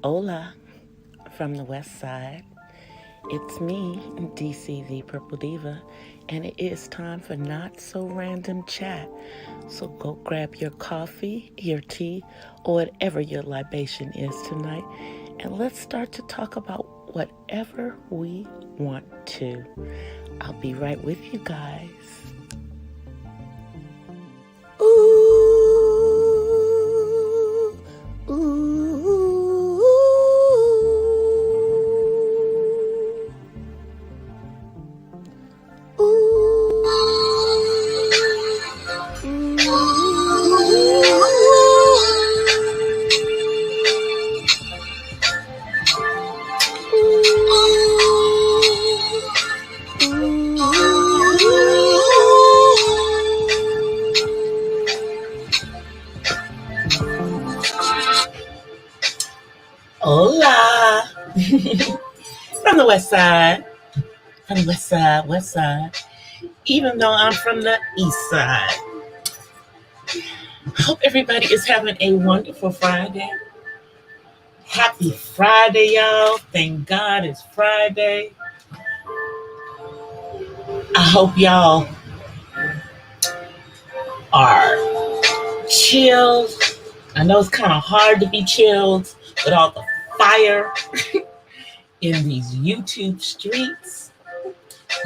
Hola from the West Side. It's me, DC the Purple Diva, and it is time for Not So Random Chat. So go grab your coffee, your tea, or whatever your libation is tonight, and let's start to talk about whatever we want to. I'll be right with you guys. Ooh, ooh, Hola from the West Side. From the West Side. Even though I'm from the East Side. Hope everybody is having a wonderful Friday. Happy Friday, y'all. Thank God it's Friday. I hope y'all are chilled. I know it's kind of hard to be chilled with all the fire in these YouTube streets.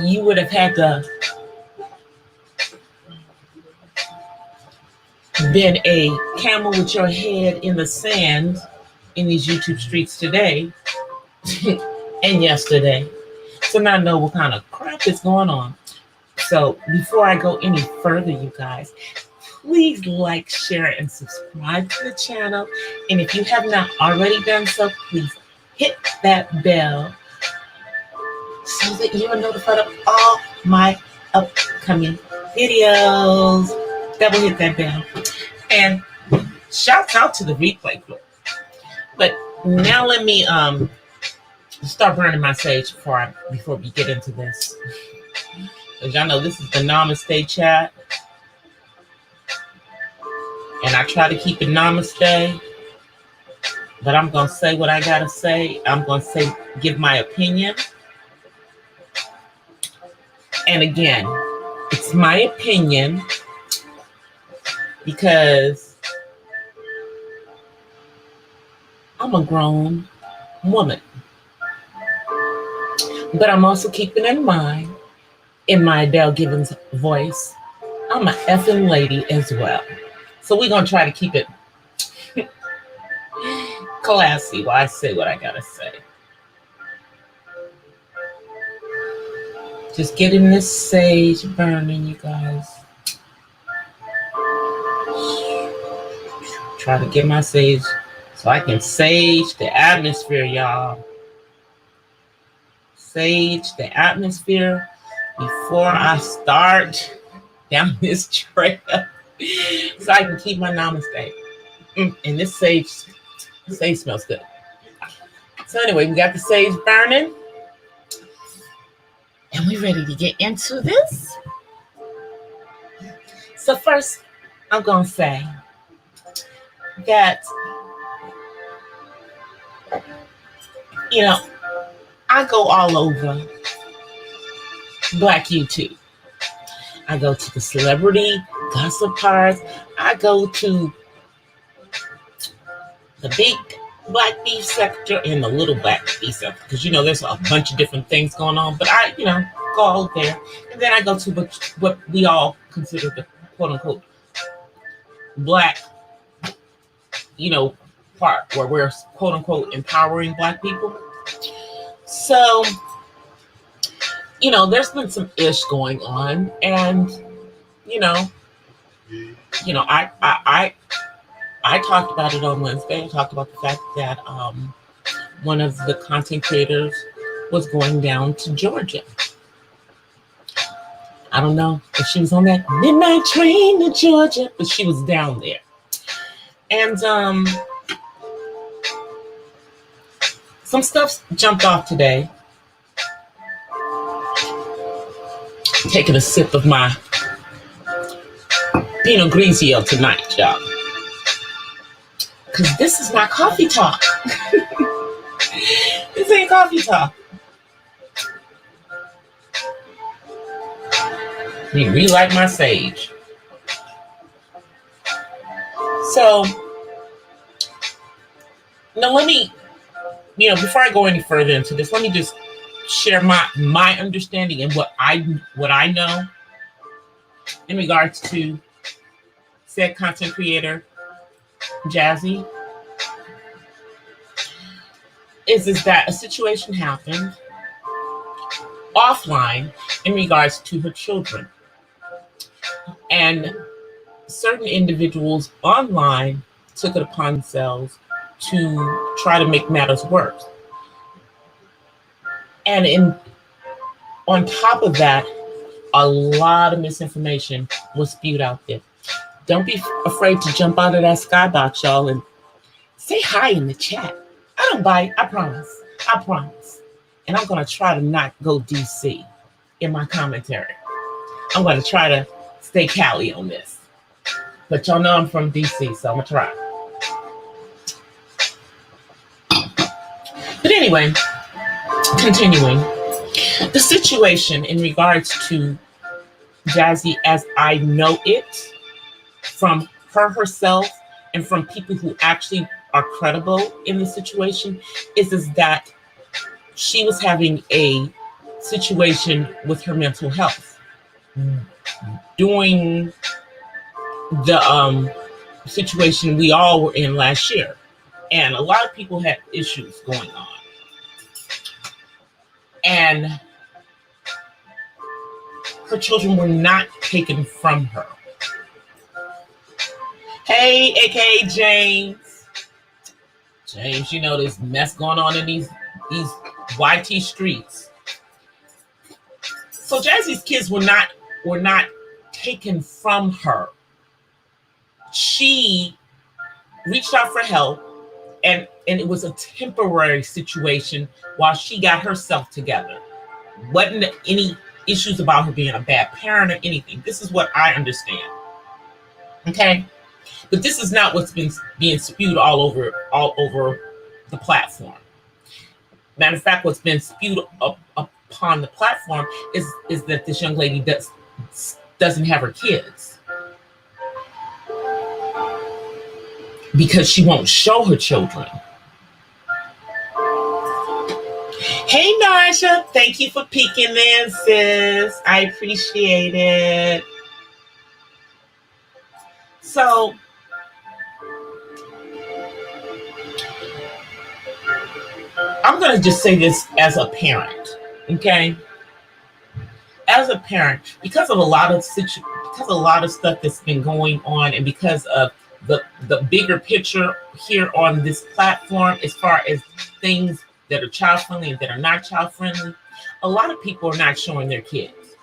You would have had to been a camel with your head in the sand in these YouTube streets today and yesterday. So now I know what kind of crap is going on. So before I go any further, you guys, please like, share, and subscribe to the channel. And if you have not already done so, please hit that bell so that you are notified of all my upcoming videos. Double hit that bell. And shouts out to the replay group. But now let me start burning my sage before we get into this. As y'all know, this is the Namaste chat. And I try to keep it Namaste. But I'm going to say what I got to say. I'm going to give my opinion. And again, it's my opinion because I'm a grown woman. But I'm also keeping in mind, in my Adele Gibbons voice, I'm an effing lady as well. So we're going to try to keep it classy while I say what I got to say. Just getting this sage burning, you guys. Try to get my sage so I can sage the atmosphere, y'all. Sage the atmosphere before I start down this trail so I can keep my namaste. And this sage smells good. So anyway, we got the sage burning. And we're ready to get into this. So first, I'm going to say that, you know, I go all over Black YouTube. I go to the celebrity gossip parts. I go to the big Black beef sector and the little Black beef sector. Because, you know, there's a bunch of different things going on. But I, you know, go all there. And then I go to what we all consider the quote-unquote Black, you know, part where we're quote-unquote empowering Black people. So, you know, there's been some ish going on. And, you know, I talked about it on Wednesday. I talked about the fact that one of the content creators was going down to Georgia. I don't know if she was on that midnight train to Georgia, but she was down there. And some stuff jumped off today. Taking a sip of my Pinot Grigio tonight, y'all. Because this is not coffee talk. This ain't coffee talk. Let me relight my sage. So, now let me, before I go any further into this, let me just share my understanding and what I know in regards to said content creator Jazzy. Is that a situation happened offline in regards to her children, and certain individuals online took it upon themselves to try to make matters worse. And on top of that, a lot of misinformation was spewed out there. Don't be afraid to jump out of that skybox, y'all, and say hi in the chat. I don't bite, I promise. I promise. And I'm going to try to not go DC in my commentary. I'm going to try to stay Cali on this. But y'all know I'm from DC, so I'm going to try. But anyway, continuing. The situation in regards to Jazzy as I know it, from her herself and from people who actually are credible in the situation, is that she was having a situation with her mental health during the situation we all were in last year. And a lot of people had issues going on. And her children were not taken from her. Hey, aka James. James, there's mess going on in these YT streets. So Jazzy's kids were not taken from her. She reached out for help, and it was a temporary situation while she got herself together. Wasn't any issues about her being a bad parent or anything. This is what I understand. Okay? But this is not what's been being spewed all over the platform. Matter of fact, what's been spewed upon the platform is that this young lady doesn't have her kids because she won't show her children. Hey, Narsha, thank you for peeking in, sis. I appreciate it. So, I'm going to just say this as a parent, okay? As a parent, because of a lot of stuff that's been going on, and because of the bigger picture here on this platform, as far as things that are child friendly and that are not child friendly, a lot of people are not showing their kids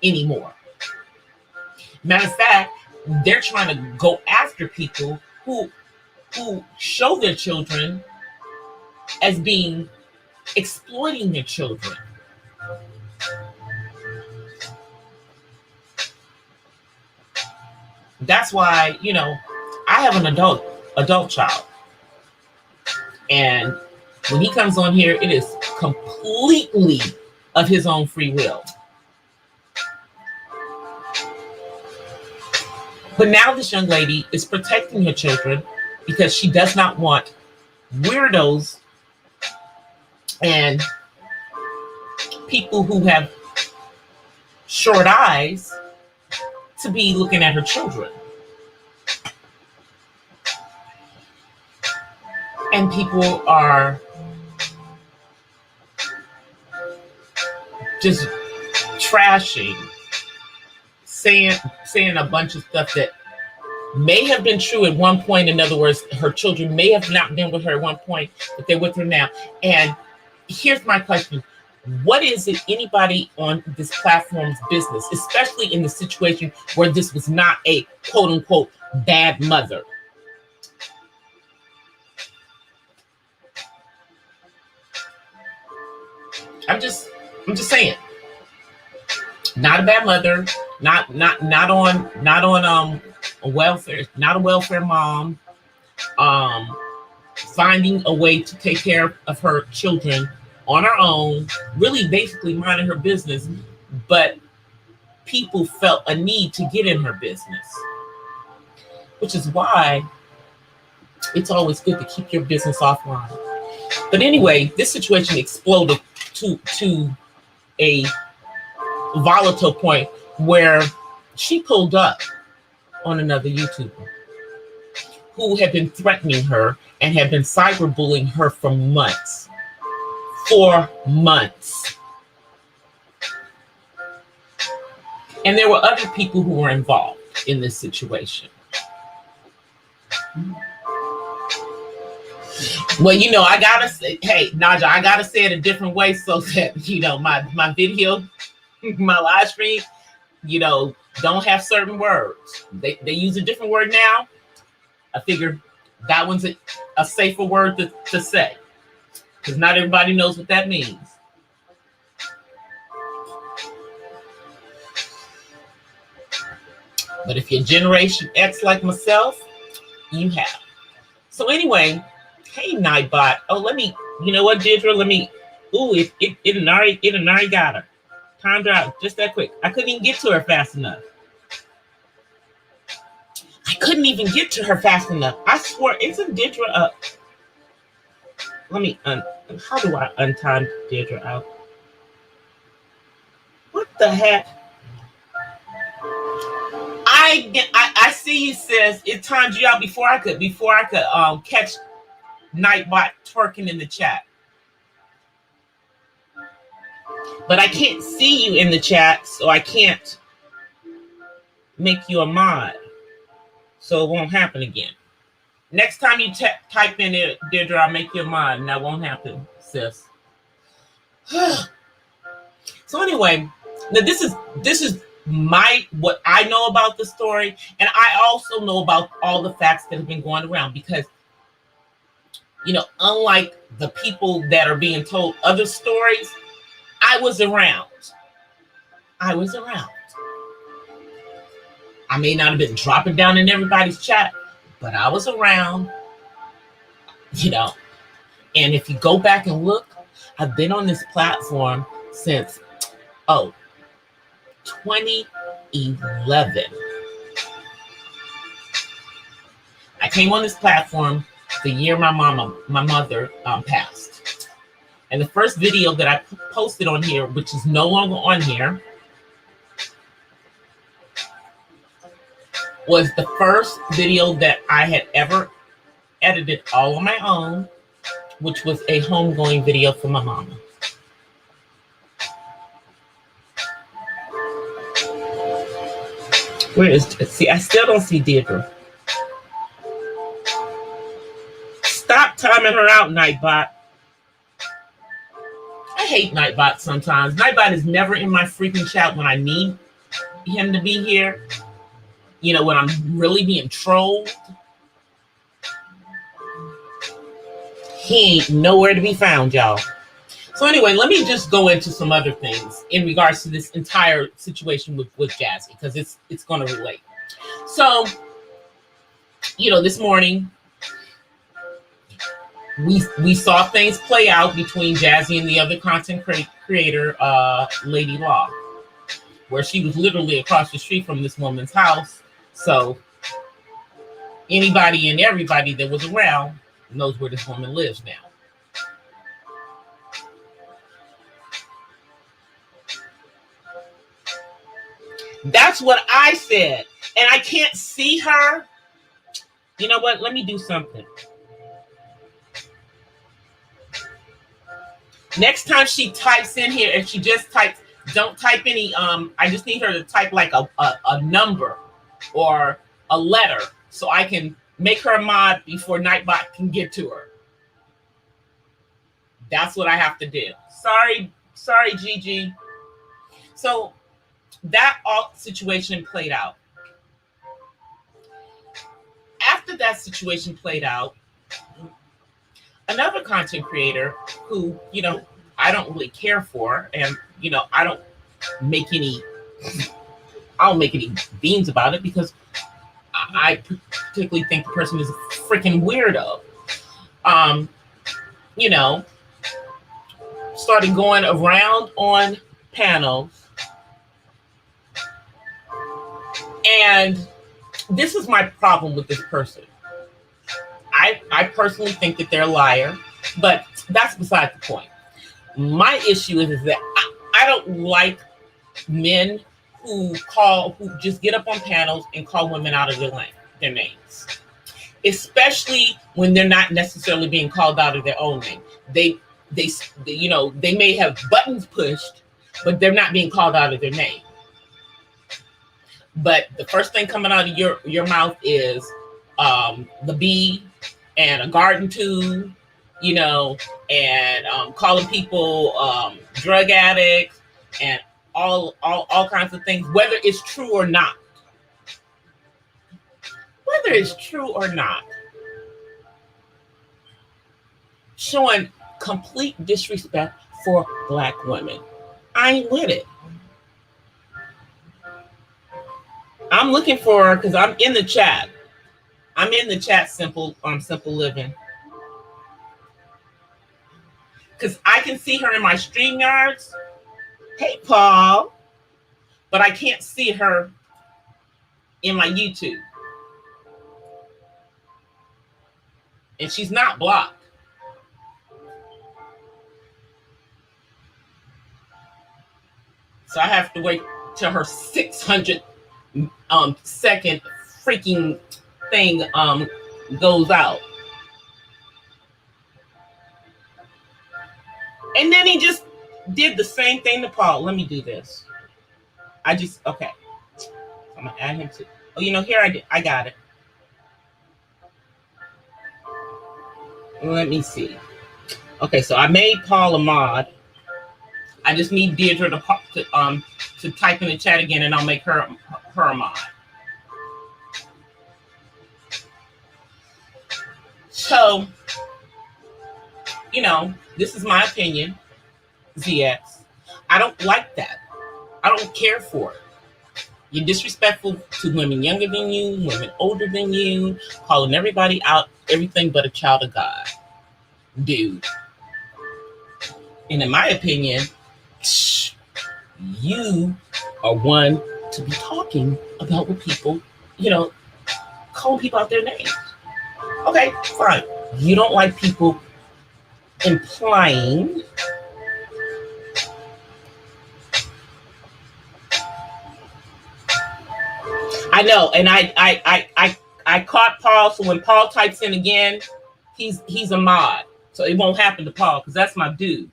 anymore. Matter of fact, they're trying to go after people who show their children as being exploiting their children. That's why, I have an adult child. And when he comes on here, it is completely of his own free will. But now this young lady is protecting her children because she does not want weirdos and people who have short eyes to be looking at her children. And people are just trashing, saying a bunch of stuff that may have been true at one point. In other words, her children may have not been with her at one point, but they're with her now. And here's my question. What is it anybody on this platform's business, especially in the situation where this was not a quote unquote bad mother? I'm just saying. Not a bad mother, not on welfare, not a welfare mom, um, finding a way to take care of her children on her own, really basically minding her business, but people felt a need to get in her business, which is why it's always good to keep your business offline. But anyway, this situation exploded to a volatile point where she pulled up on another YouTuber who had been threatening her and had been cyberbullying her for months. 4 months. And there were other people who were involved in this situation. Well, you know, I gotta say, hey, Naja, I gotta say it a different way so that, you know, my video, my live stream, you know, don't have certain words. They use a different word now. I figured that one's a safer word to say, because not everybody knows what that means. But if you're Generation X like myself, you have. So anyway, hey, Nightbot. Oh, let me, you know what, Deirdre? Let me, ooh, it already got her. Timed her out just that quick. I couldn't even get to her fast enough. I couldn't even get to her fast enough. I swear, isn't Deirdre up? Let me, how do I untime Deirdre out? What the heck? I see you, sis. It timed you out before I could catch Nightbot twerking in the chat. But I can't see you in the chat, so I can't make you a mod. So it won't happen again. Next time you type in it, Deirdre, I'll make you a mod, and that won't happen, sis. So anyway, now this is what I know about the story, and I also know about all the facts that have been going around, because, you know, unlike the people that are being told other stories, I was around. I may not have been dropping down in everybody's chat, but I was around, you know. And if you go back and look, I've been on this platform since, 2011. I came on this platform the year my mother passed. And the first video that I posted on here, which is no longer on here, was the first video that I had ever edited all on my own, which was a homegoing video for my mama. Where is, see, I still don't see Deirdre. Stop timing her out, Nightbot. I hate Nightbot sometimes. Nightbot is never in my freaking chat when I need him to be here. You know, when I'm really being trolled. He ain't nowhere to be found, y'all. So anyway, let me just go into some other things in regards to this entire situation with Jazzy, because it's going to relate. So, you know, this morning, we saw things play out between Jazzy and the other content creator, Lady Law, where she was literally across the street from this woman's house. So anybody and everybody that was around knows where this woman lives now. That's what I said. And I can't see her. You know what? Let me do something. Next time she types in here, if she just types, don't type any, I just need her to type like a number or a letter so I can make her a mod before Nightbot can get to her. That's what I have to do. Sorry, Gigi. So that all situation played out. After that situation played out, another content creator who, you know, I don't really care for, and, you know, I don't make any beans about it, because I particularly think the person is a freaking weirdo. You know, started going around on panels. And this is my problem with this person. I personally think that they're a liar, but that's beside the point. My issue is that I don't like men who just get up on panels and call women out of their names, especially when they're not necessarily being called out of their own name. They may have buttons pushed, but they're not being called out of their name. But the first thing coming out of your mouth is the B and a garden tool, and calling people drug addicts and all kinds of things, whether it's true or not. Whether it's true or not. Showing complete disrespect for Black women. I ain't with it. I'm looking for her because I'm in the chat. I'm in the chat, Simple Living. Because I can see her in my StreamYards. Hey, Paul. But I can't see her in my YouTube. And she's not blocked. So I have to wait till her 600 second freaking thing goes out. And then he just did the same thing to Paul. Let me do this. Okay. So I'm gonna add him to, here I got it. Let me see. Okay, so I made Paul a mod. I just need Deirdre to type in the chat again, and I'll make her a mod. So, this is my opinion, ZX. I don't like that. I don't care for it. You're disrespectful to women younger than you, women older than you, calling everybody out, everything but a child of God. Dude. And in my opinion, you are one to be talking about what people, calling people out their names. Okay, fine. You don't like people implying I know, and I caught Paul, so when Paul types in again, he's a mod. So it won't happen to Paul because that's my dude.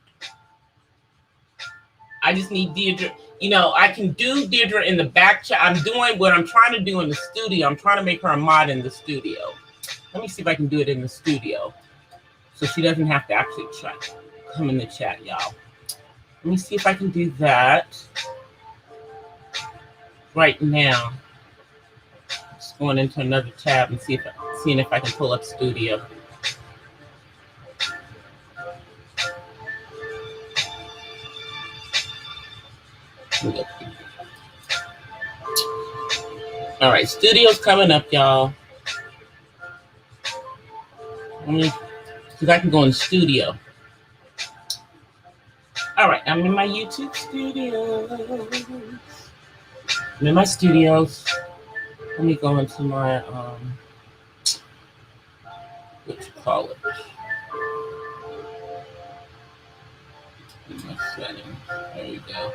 I just need Deirdre. I can do Deirdre in the back chat. I'm doing what I'm trying to do in the studio. I'm trying to make her a mod in the studio. Let me see if I can do it in the studio so she doesn't have to actually come in the chat, y'all. Let me see if I can do that right now. Just going into another tab and seeing if I can pull up studio. All right, studio's coming up, y'all. Because I can go in the studio. All right, I'm in my YouTube studio. I'm in my studios. Let me go into my, what you call it? My settings. There we go.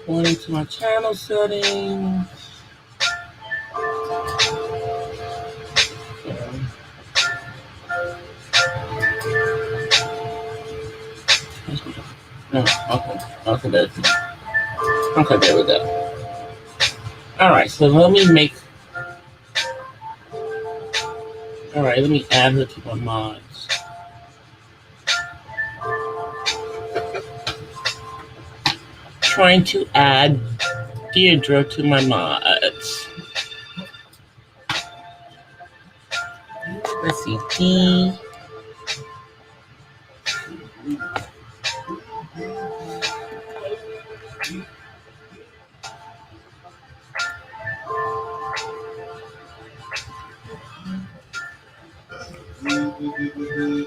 Going into my channel settings. No, okay, there we go. All right, so let me add her to my mods. Trying to add Deirdre to my mods. Let's see, D. Did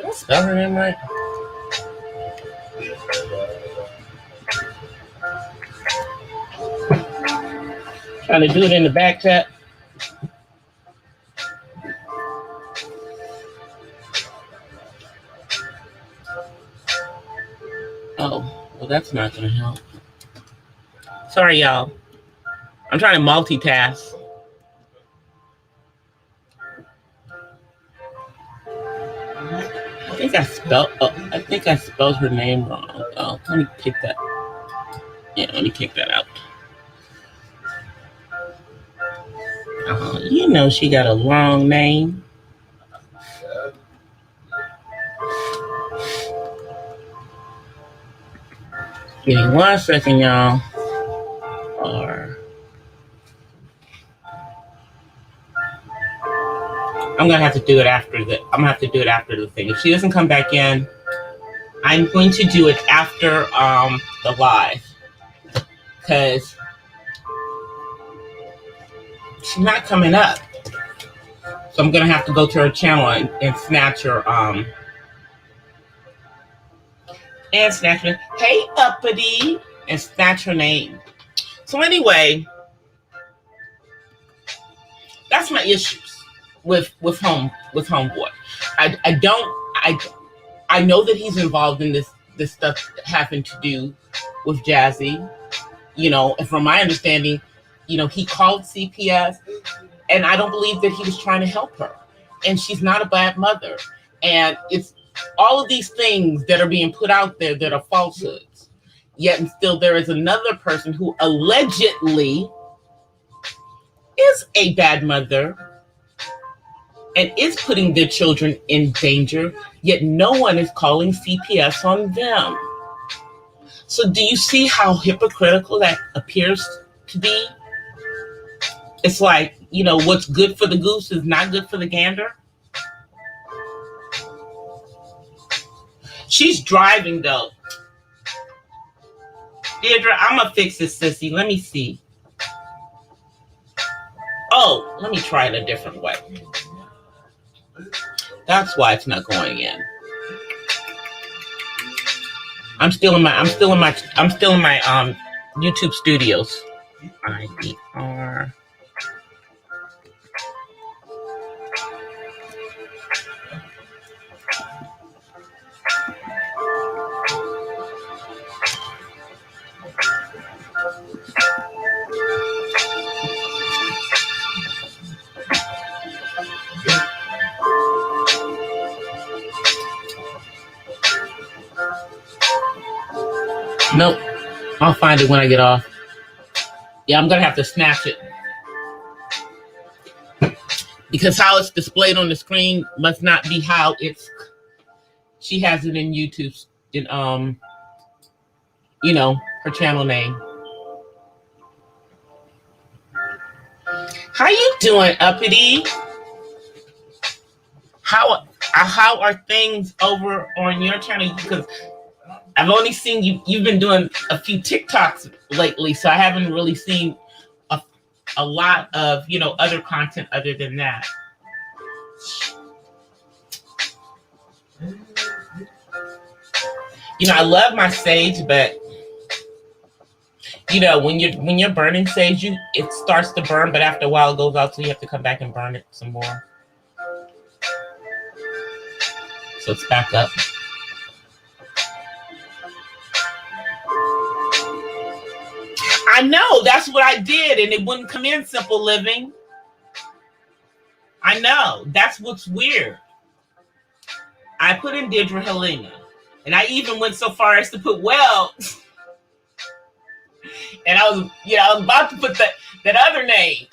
I spell her name right? Trying to do it in the back chat. Oh, well, that's not going to help. Sorry, y'all. I'm trying to multitask. I think I spelled her name wrong. Oh, let me pick that. Yeah, let me take that out. You know she got a long name. Give me 1 second, y'all. I'm gonna have to do it after the thing. If she doesn't come back in, I'm going to do it after the live, because she's not coming up. So I'm gonna have to go to her channel and snatch her hey uppity, and snatch her name. So anyway, that's my issues with homeboy. I know that he's involved in this stuff having to do with Jazzy, and from my understanding, he called CPS, and I don't believe that he was trying to help her, and she's not a bad mother, and it's all of these things that are being put out there that are falsehoods, yet and still there is another person who allegedly is a bad mother and is putting their children in danger, yet no one is calling CPS on them. So do you see how hypocritical that appears to be? It's like, what's good for the goose is not good for the gander. She's driving, though. Deirdre, I'm going to fix this, sissy. Let me see. Oh, let me try it a different way. That's why it's not going in. I'm still in my YouTube studios. IER. Nope. I'll find it when I get off. Yeah, I'm going to have to snatch it. Because how it's displayed on the screen must not be how she has it in YouTube, in, her channel name. How you doing, uppity? How are things over on your channel? Because I've only seen you've been doing a few TikToks lately, so I haven't really seen a lot of, other content other than that. I love my sage, but when you're burning sage, it starts to burn, but after a while it goes out, so you have to come back and burn it some more. So it's back up. I know, that's what I did, and it wouldn't come in Simple Living. I know, that's what's weird. I put in Deirdre Helena, and I even went so far as to put Wells. And I was about to put that other name.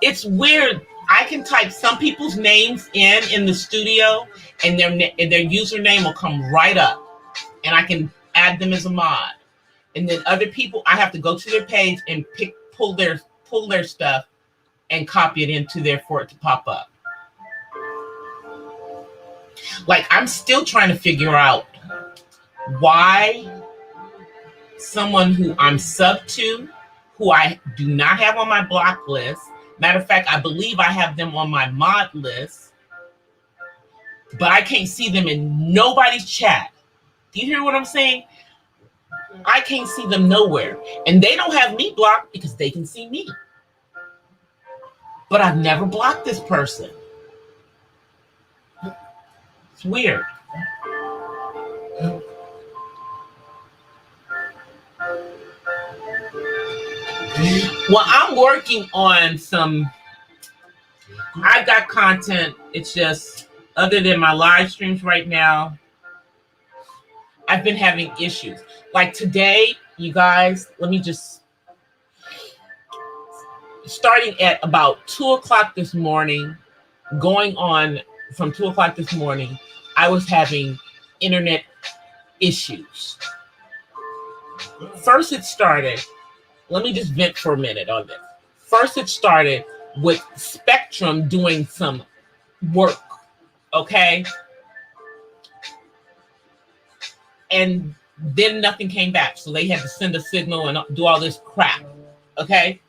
It's weird. I can type some people's names in the studio, and their username will come right up, and I can add them as a mod. And then other people, I have to go to their page and pull their stuff and copy it into there for it to pop up. Like, I'm still trying to figure out why someone who I'm sub to, who I do not have on my block list. Matter of fact, I believe I have them on my mod list, but I can't see them in nobody's chat. Do you hear what I'm saying? I can't see them nowhere. And they don't have me blocked because they can see me. But I've never blocked this person. It's weird. Well, I'm working on some. I've got content. It's just, other than my live streams right now, I've been having issues. Like today, you guys, let me just, starting at about 2 o'clock this morning, going on from 2 o'clock this morning, I was having internet issues. First it started, let me just vent for a minute on this. First it started with Spectrum doing some work, okay? And then nothing came back, so they had to send a signal and do all this crap, okay?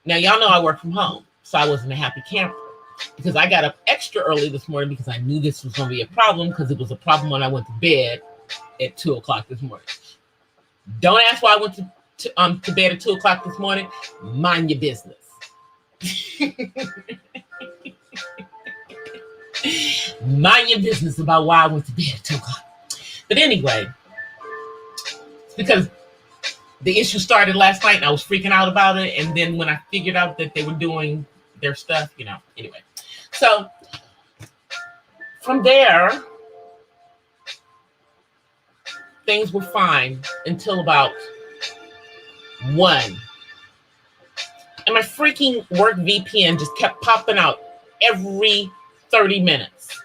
Now, y'all know I work from home, so I wasn't a happy camper because I got up extra early this morning because I knew this was going to be a problem, because it was a problem when I went to bed at 2 o'clock this morning. Don't ask why I went to bed at 2 o'clock this morning. Mind your business. Mind your business about why I went to bed at 2 o'clock. But anyway, it's because the issue started last night and I was freaking out about it. And then when I figured out that they were doing their stuff, you know, anyway. So from there, things were fine until about 1. And my freaking work VPN just kept popping out every 30 minutes.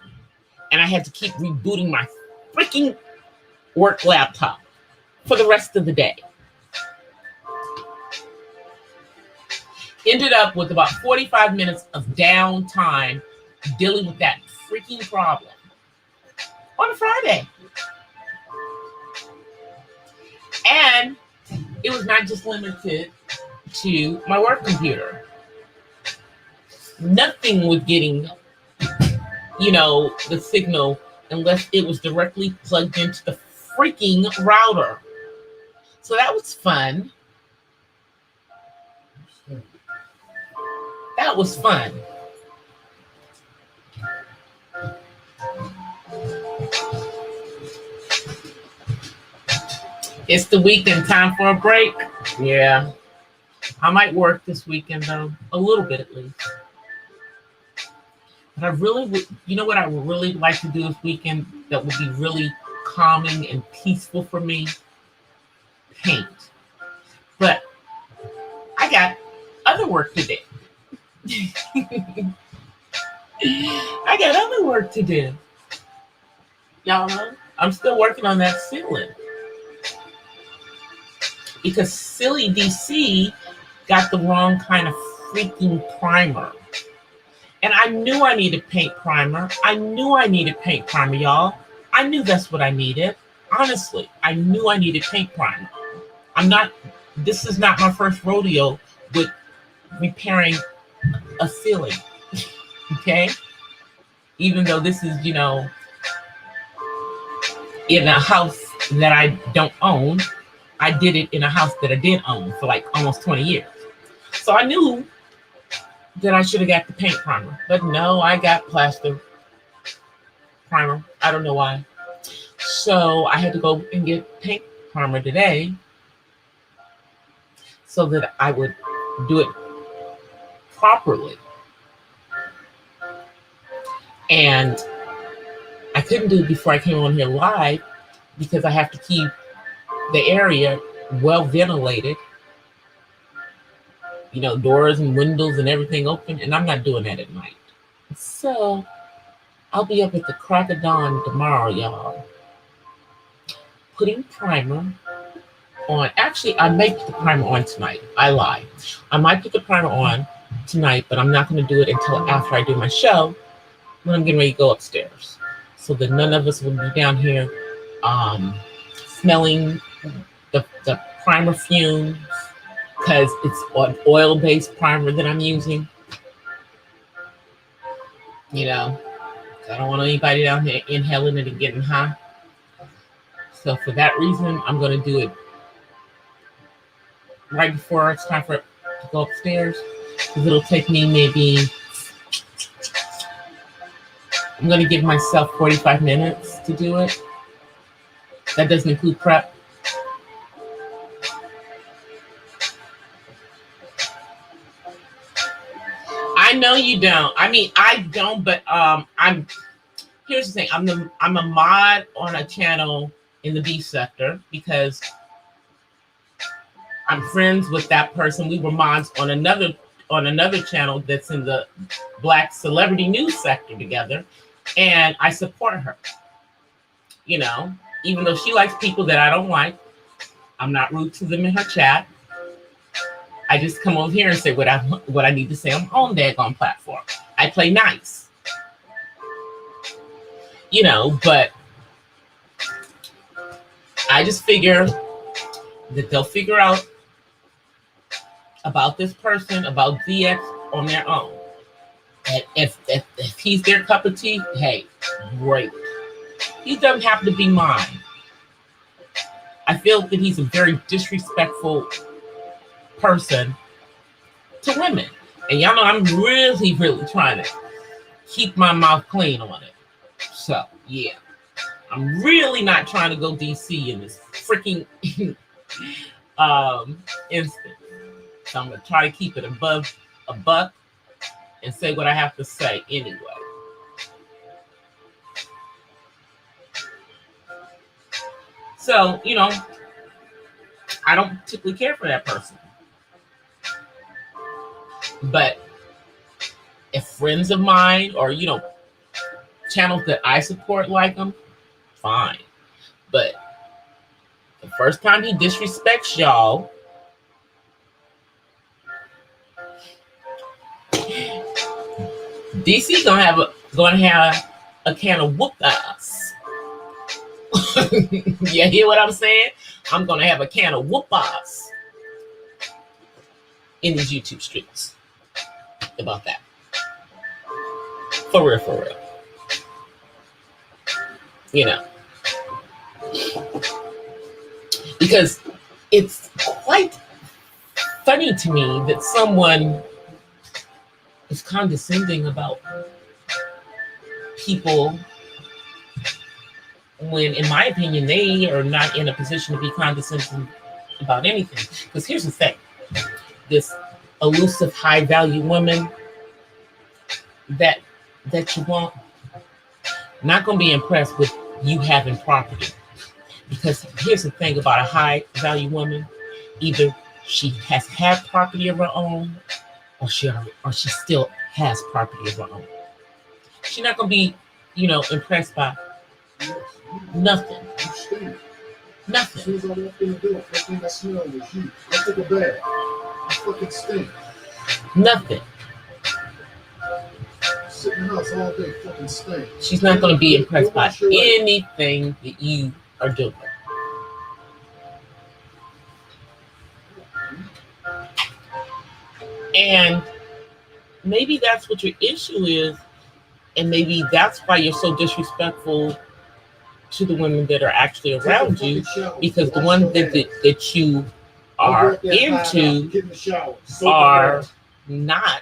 And I had to keep rebooting my freaking work laptop for the rest of the day. Ended up with about 45 minutes of downtime dealing with that freaking problem on a Friday. And it was not just limited to my work computer. Nothing was getting, you know, the signal unless it was directly plugged into the freaking router. So that was fun. That was fun. It's the weekend, time for a break. Yeah. I might work this weekend though, a little bit at least. But I really would, you know what I would really like to do this weekend that would be really calming and peaceful for me? Paint. But I got other work to do. I got other work to do. Y'all know, I'm still working on that ceiling. Because silly DC got the wrong kind of freaking primer. And I knew I needed paint primer. I knew I needed paint primer, y'all. I knew that's what I needed. Honestly, I knew I needed paint primer. This is not my first rodeo with repairing a ceiling. Okay? Even though this is, you know, in a house that I don't own, I did it in a house that I did own for like almost 20 years. So I knew that I should have got the paint primer. But no, I got plaster primer. I don't know why. So I had to go and get paint primer today so that I would do it properly. And I couldn't do it before I came on here live because I have to keep the area well ventilated, you know, doors and windows and everything open, and I'm not doing that at night. So I'll be up at the crack of dawn tomorrow, y'all, putting primer on. Actually, I might put the primer on tonight. I lied. I might put the primer on tonight, but I'm not going to do it until after I do my show when I'm getting ready to go upstairs, so that none of us will be down here smelling the primer fumes, because it's an oil-based primer that I'm using. You know, I don't want anybody down here inhaling it and getting high. So for that reason, I'm going to do it right before it's time for it to go upstairs. Because it'll take me maybe, I'm going to give myself 45 minutes to do it. That doesn't include prep. I know you don't. I mean, I don't, but here's the thing. I'm a mod on a channel in the B sector because I'm friends with that person. We were mods on another channel that's in the Black celebrity news sector together, and I support her. You know, even though she likes people that I don't like, I'm not rude to them in her chat. I just come over here and say what I need to say on my own daggone platform. I play nice. You know, but I just figure that they'll figure out about this person, about DX on their own. And if he's their cup of tea, hey, great. He doesn't have to be mine. I feel that he's a very disrespectful person to women. And y'all know I'm really, really trying to keep my mouth clean on it. So, yeah. I'm really not trying to go DC in this freaking instance. So I'm going to try to keep it above a buck and say what I have to say anyway. So, you know, I don't particularly care for that person. But if friends of mine or, you know, channels that I support like them, fine. But the first time he disrespects y'all, DC gonna have a can of whoop ass. You hear what I'm saying? I'm gonna have a can of whoop ass in these YouTube streets about that. For real, for real. You know. Because it's quite funny to me that someone is condescending about people when, in my opinion, they are not in a position to be condescending about anything. Because here's the thing. This elusive high-value woman that you want, not going to be impressed with you having property. Because here's the thing about a high-value woman. Either she has had property of her own, or she still has property of her own. She's not going to be, you know, impressed by nothing. Nothing. As soon as I walked in the door, first thing I smelled was you. I took a bath. I fucking stink. Nothing. Sit in the house all day, fucking stink. She's not going to be impressed by anything that you are doing. And maybe that's what your issue is, and maybe that's why you're so disrespectful to the women that are actually around you, because the ones that you are into are not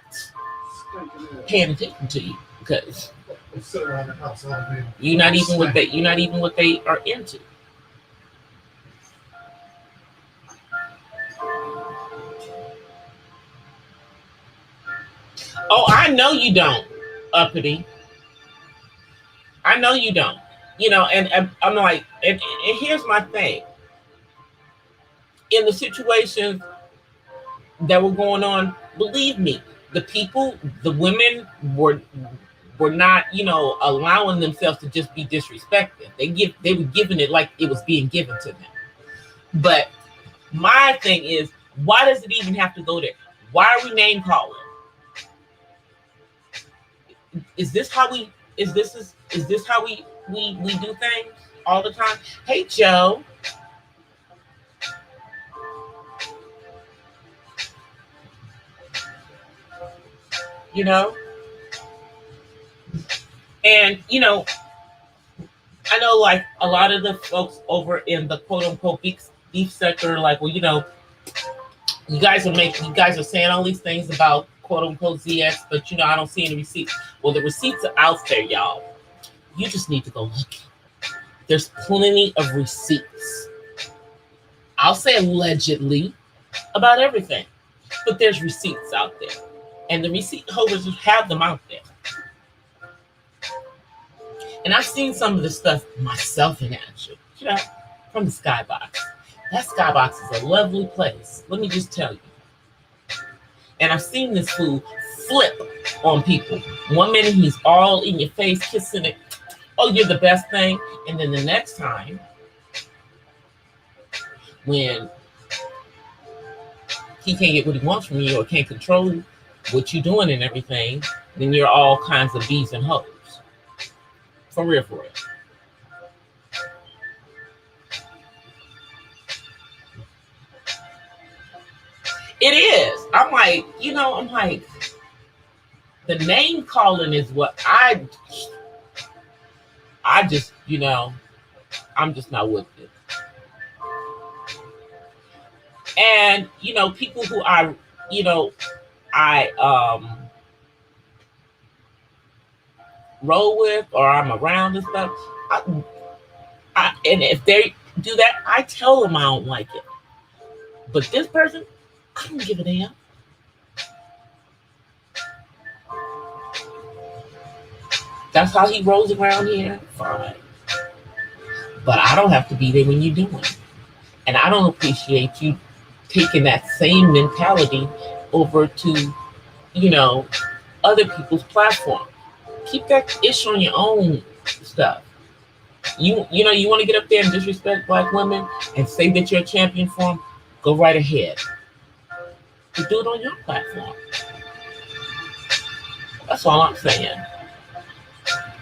paying attention to you, because you're not even what they are into. Oh, I know you don't, uppity. I know you don't. You know, and I'm like, and here's my thing. In the situations that were going on, believe me, the women were not, you know, allowing themselves to just be disrespected. They were giving it like it was being given to them. But my thing is, why does it even have to go there? Why are we name calling? Is this how we do things all the time? Hey, Joe. you know? And, I know like a lot of the folks over in the quote unquote beef sector, like, well, you guys are saying all these things about quote unquote ZX, but I don't see any receipts. Well, the receipts are out there, y'all. You just need to go look. There's plenty of receipts. I'll say allegedly about everything, but there's receipts out there. And the receipt holders have them out there. And I've seen some of this stuff myself in action, from the Skybox. That Skybox is a lovely place. Let me just tell you. And I've seen this fool flip on people. One minute he's all in your face, kissing it. Oh, you're the best thing. And then the next time, when he can't get what he wants from you or can't control what you're doing and everything, then you're all kinds of bees and hoes. For real, for real. It is. I'm like, the name calling is what I just, I'm just not with it. And, people who I roll with or I'm around and stuff, and if they do that, I tell them I don't like it. But this person, I don't give a damn. That's how he rolls around here. Fine. But I don't have to be there when you're doing it. And I don't appreciate you taking that same mentality over to, other people's platforms. Keep that ish on your own stuff. You want to get up there and disrespect Black women and say that you're a champion for them? Go right ahead. But do it on your platform. That's all I'm saying.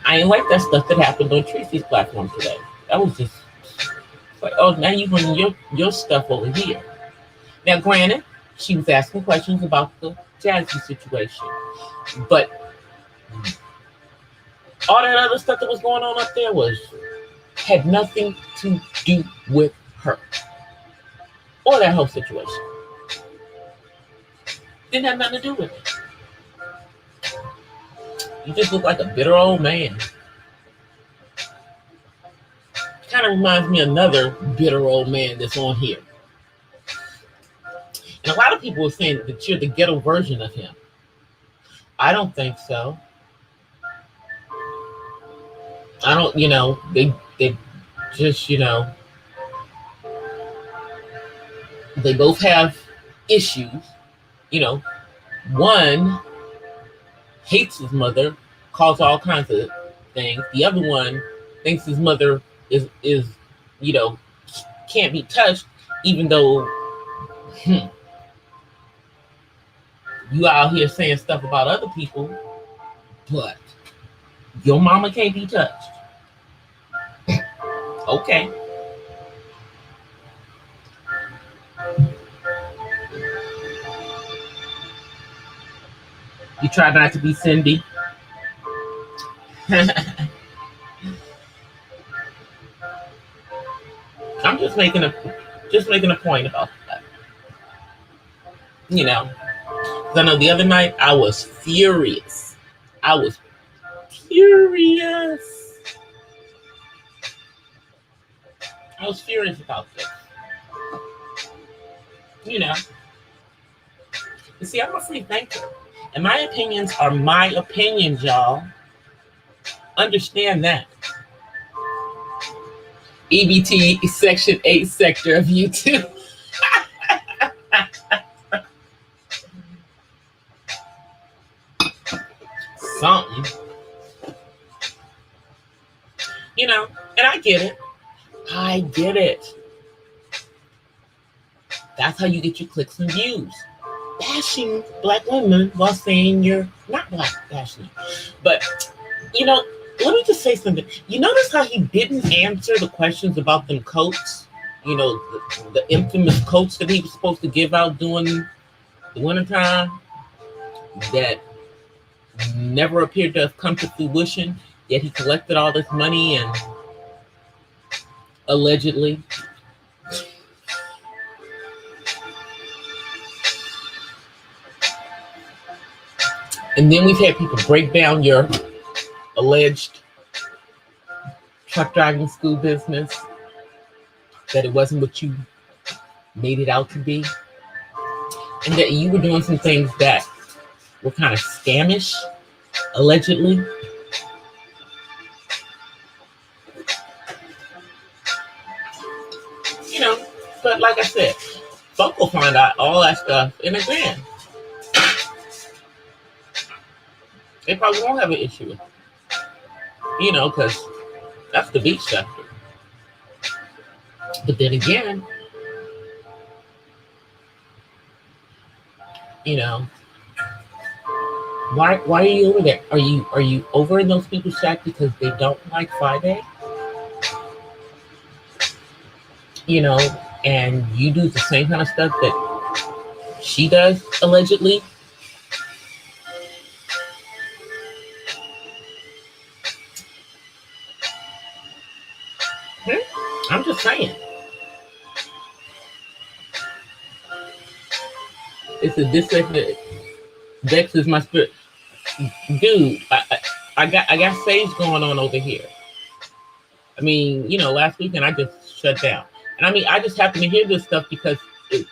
I ain't like that stuff that happened on Tracy's platform today. That was just like, oh, now you bring your stuff over here. Now, granted, she was asking questions about the Jazzy situation, but all that other stuff that was going on up there had nothing to do with her or that whole situation. Didn't have nothing to do with it. You just look like a bitter old man. Kind of reminds me of another bitter old man that's on here. And a lot of people are saying that you're the ghetto version of him. I don't think so. I don't, they just, they both have issues. One hates his mother, calls all kinds of things. The other one thinks his mother is can't be touched, even though you out here saying stuff about other people, but your mama can't be touched. Okay. You try not to be Cindy. I'm just making a point about that. I know the other night I was furious. I was furious about this. You see, I'm a free thinker. And my opinions are my opinions, y'all. Understand that. EBT Section 8 sector of YouTube. Something. And I get it. That's how you get your clicks and views. Bashing Black women while saying you're not Black bashing. But, let me just say something. You notice how he didn't answer the questions about them coats? The infamous coats that he was supposed to give out during the wintertime? That never appeared to have come to fruition, yet he collected all this money and allegedly. And then we've had people break down your alleged truck driving school business, that it wasn't what you made it out to be, and that you were doing some things that were kind of scamish, allegedly. You know, but like I said, folk will find out all that stuff in a grand. They probably won't have an issue with it. You know, because that's the beach sector. But then again, you know, why are you over there? Are you over in those people's shack because they don't like Friday? You know, and you do the same kind of stuff that she does, allegedly. I'm just saying. It's a this vexes my spirit. Dude, I got sage going on over here. I mean, you know, last weekend I just shut down. And I mean, I just happen to hear this stuff because you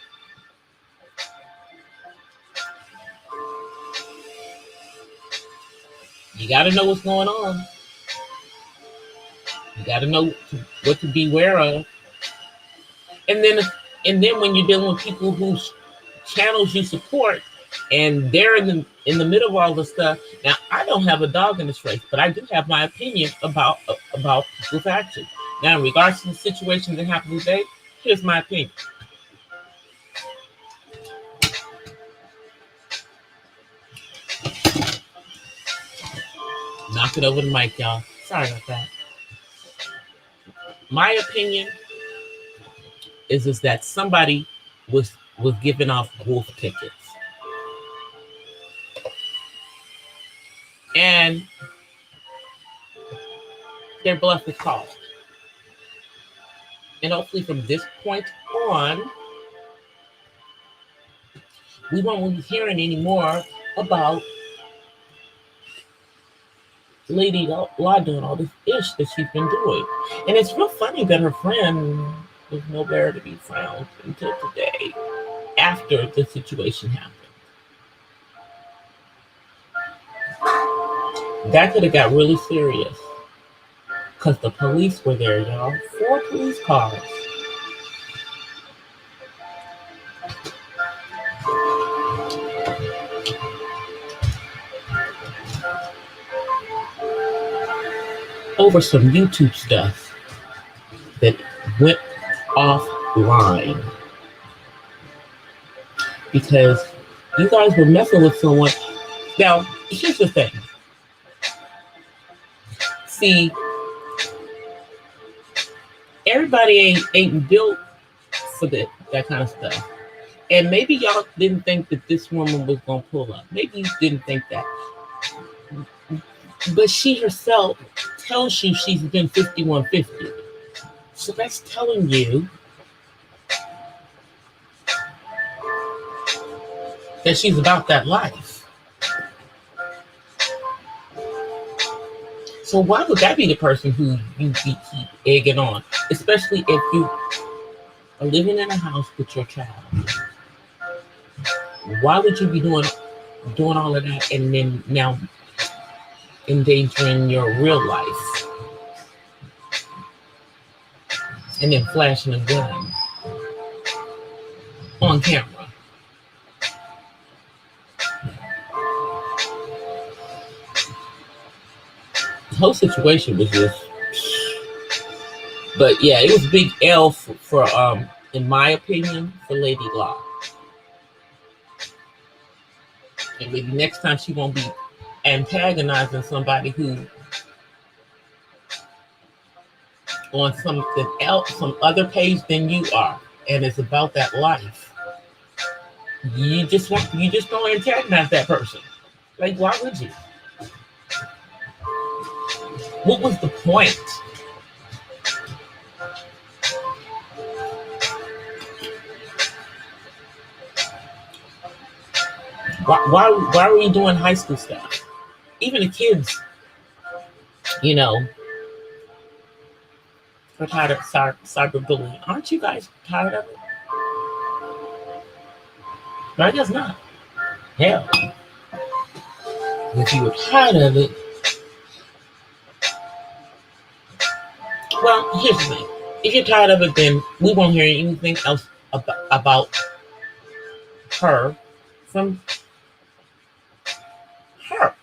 got to know what's going on. You got to know what to beware of. And then when you're dealing with people whose channels you support, and they're in the middle of all this stuff. Now, I don't have a dog in this race, but I do have my opinion about people's actions. Now, in regards to the situation that happened today, here's my opinion. Knock it over the mic, y'all. Sorry about that. My opinion is that somebody was giving off wolf tickets. And their bluff is called. And hopefully from this point on, we won't be hearing any more about Lady Law doing all this ish that she's been doing. And it's real funny that her friend was nowhere to be found until today, after the situation happened. That could have got really serious because the police were there, y'all. 4 police cars. Over some YouTube stuff that went offline because you guys were messing with someone. Now, here's the thing. See, everybody ain't built for that kind of stuff. And maybe y'all didn't think that this woman was going to pull up. Maybe you didn't think that. But she herself tells you she's been 5150. So that's telling you that she's about that life. So why would that be the person who you keep egging on? Especially if you are living in a house with your child. Why would you be doing all of that and then now endangering your real life and then flashing a gun on camera? The whole situation was just, but yeah, it was a big L for in my opinion, for Lady Law. And maybe next time she won't be antagonizing somebody who on something else, some other page than you are, and it's about that life. You just don't antagonize that person. Like, why would you? What was the point? Why were you doing high school stuff? Even the kids, you know, are tired of cyberbullying. Aren't you guys tired of it? But I guess not. Hell, if you were tired of it, well, here's the thing. If you're tired of it, then we won't hear anything else about her from her,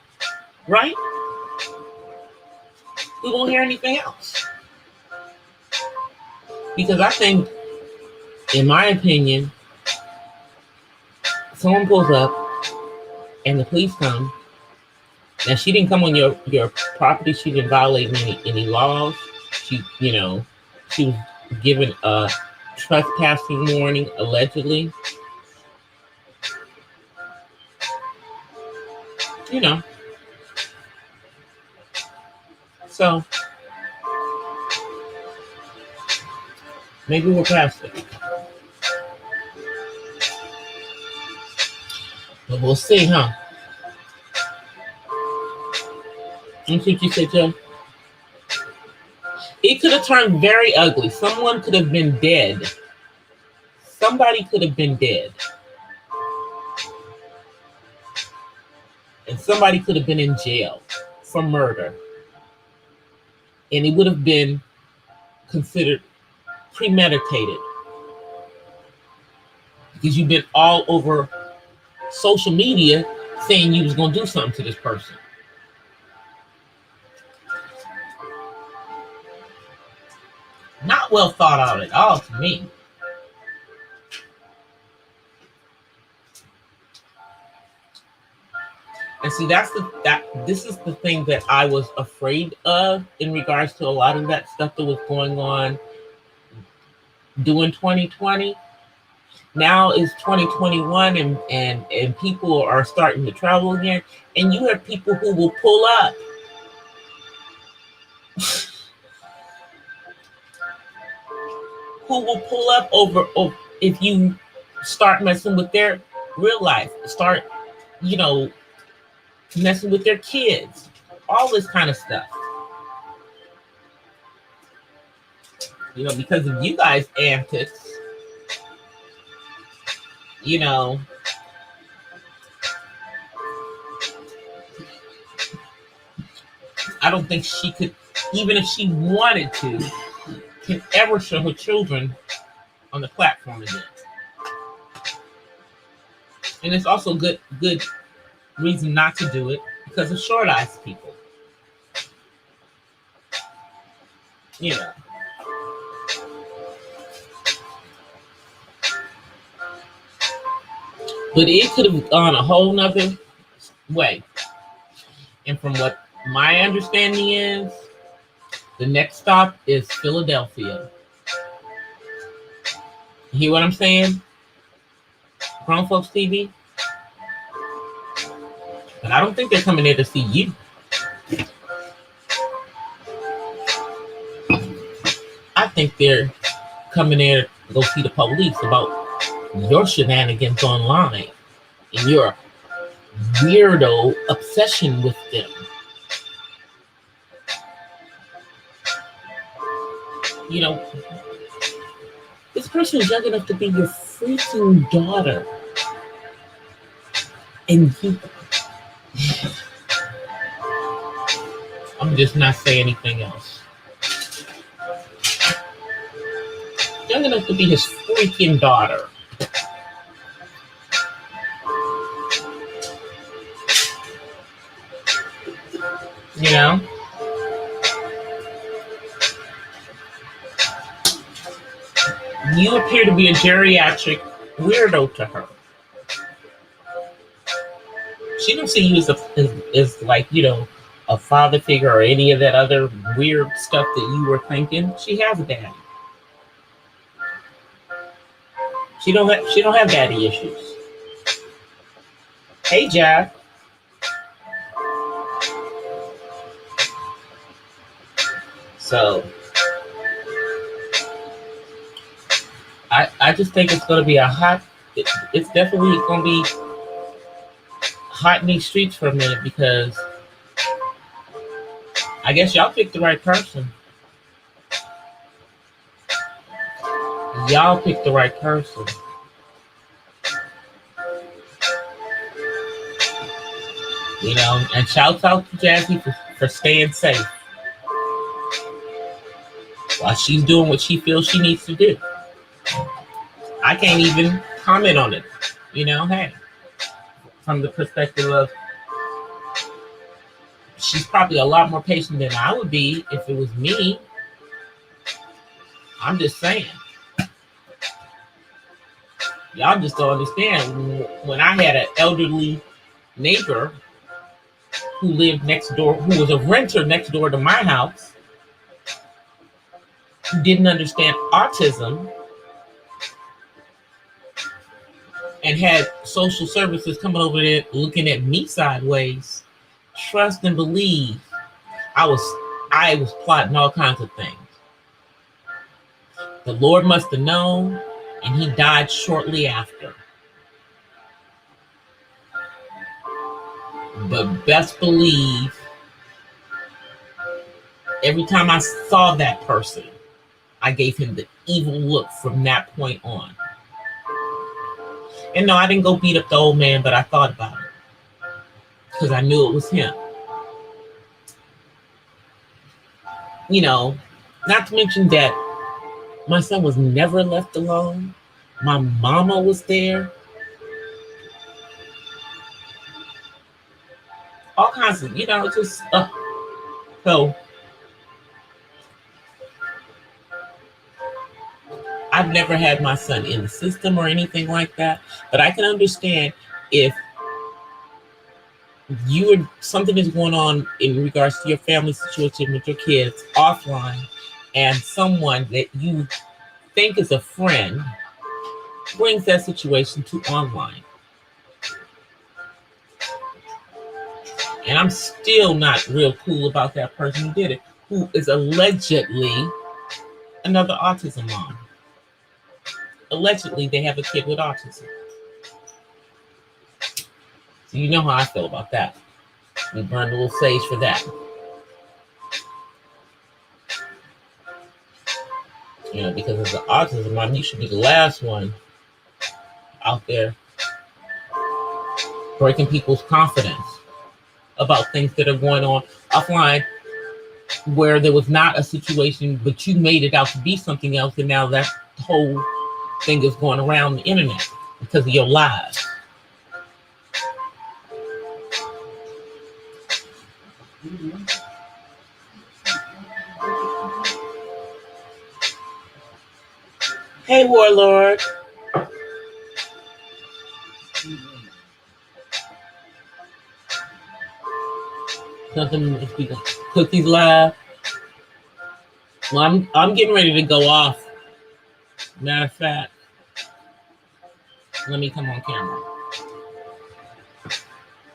right? We won't hear anything else. Because I think, in my opinion, someone pulls up and the police come. Now, she didn't come on your property. She didn't violate any laws. She was given a trespassing warning, allegedly. So maybe we're past it. But we'll see, huh? That's what you said, Joe? It could have turned very ugly. Someone could have been dead. Somebody could have been dead. And somebody could have been in jail for murder. And it would have been considered premeditated. Because you've been all over social media saying you was going to do something to this person. Not well thought out at all to me. And see, this is the thing that I was afraid of in regards to a lot of that stuff that was going on during 2020. Now is 2021 and people are starting to travel again. And you have people who will pull up. Who will pull up over if you start messing with their real life. Start, messing with their kids. All this kind of stuff. Because of you guys' antics. I don't think she could, even if she wanted to, can ever show her children on the platform again. And it's also good reason not to do it because of short-eyed people. But it could have gone a whole nother way. And from what my understanding is, the next stop is Philadelphia. You hear what I'm saying? Grown Folks TV? But I don't think they're coming there to see you. I think they're coming there to go see the police about your shenanigans online and your weirdo obsession with them. This person is young enough to be your freaking daughter. And I'm just not saying anything else. Young enough to be his freaking daughter. You appear to be a geriatric weirdo to her. She don't see you as like, a father figure or any of that other weird stuff that you were thinking. She has a daddy. She don't have daddy issues. Hey, Jack. So I just think it's going to be it's definitely going to be hot in these streets for a minute, because I guess y'all picked the right person. Y'all picked the right person. You know, and shouts out to Jazzy for staying safe while she's doing what she feels she needs to do. I can't even comment on it. You know, hey, from the perspective of, she's probably a lot more patient than I would be if it was me. I'm just saying. Y'all just don't understand. When I had an elderly neighbor who lived next door, who was a renter next door to my house, who didn't understand autism, and had social services coming over there looking at me sideways, trust and believe, I was plotting all kinds of things. The Lord must have known, and he died shortly after. But best believe, every time I saw that person, I gave him the evil look from that point on. And no, I didn't go beat up the old man, but I thought about it, because I knew it was him. You know, not to mention that my son was never left alone. My mama was there. All kinds of, just so I've never had my son in the system or anything like that, but I can understand if something is going on in regards to your family situation with your kids offline, and someone that you think is a friend brings that situation to online. And I'm still not real cool about that person who did it, who is allegedly another autism mom. Allegedly, they have a kid with autism. So you know how I feel about that. We burned a little sage for that. Because as an autism mom, you should be the last one out there breaking people's confidence about things that are going on offline, where there was not a situation, but you made it out to be something else, and now that whole thing is going around the internet because of your lies. Hey, Warlord. Cookies live. Well, I'm getting ready to go off. Matter of fact, let me come on camera,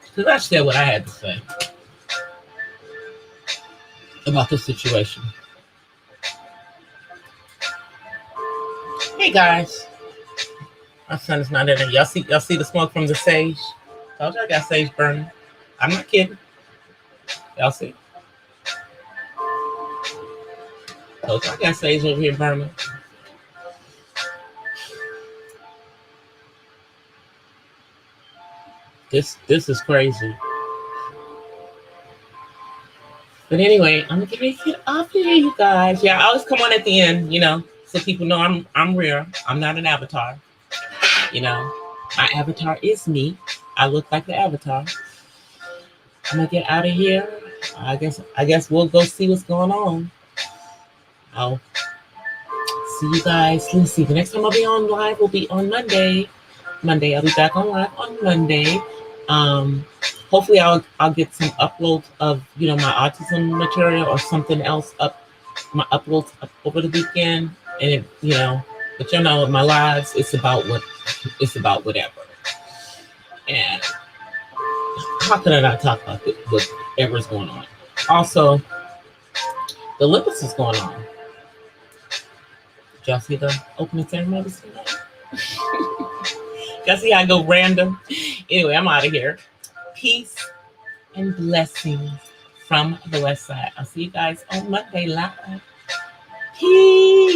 because I said what I had to say about this situation. Hey guys, my son is not in there. Y'all see the smoke from the sage? Told you I got sage burning. I'm not kidding. Y'all see? Told you I got sage over here burning. This is crazy. But anyway, I'm gonna get off here, you guys. Yeah, I always come on at the end, so people know I'm real. I'm not an avatar. My avatar is me. I look like the avatar. I'm gonna get out of here. I guess we'll go see what's going on. I'll see you guys. Let's see. The next time I'll be on live will be on Monday. I'll be back on live on Monday. Hopefully I'll get some uploads of my autism material or something else my uploads up over the weekend. And but my lives, it's about whatever. And how can I not talk about whatever's going on? Also, The Olympics is going on. Did y'all see the opening ceremonies tonight? Y'all see how I go random? Anyway, I'm out of here. Peace and blessings from the West Side. I'll see you guys on Monday live. Peace.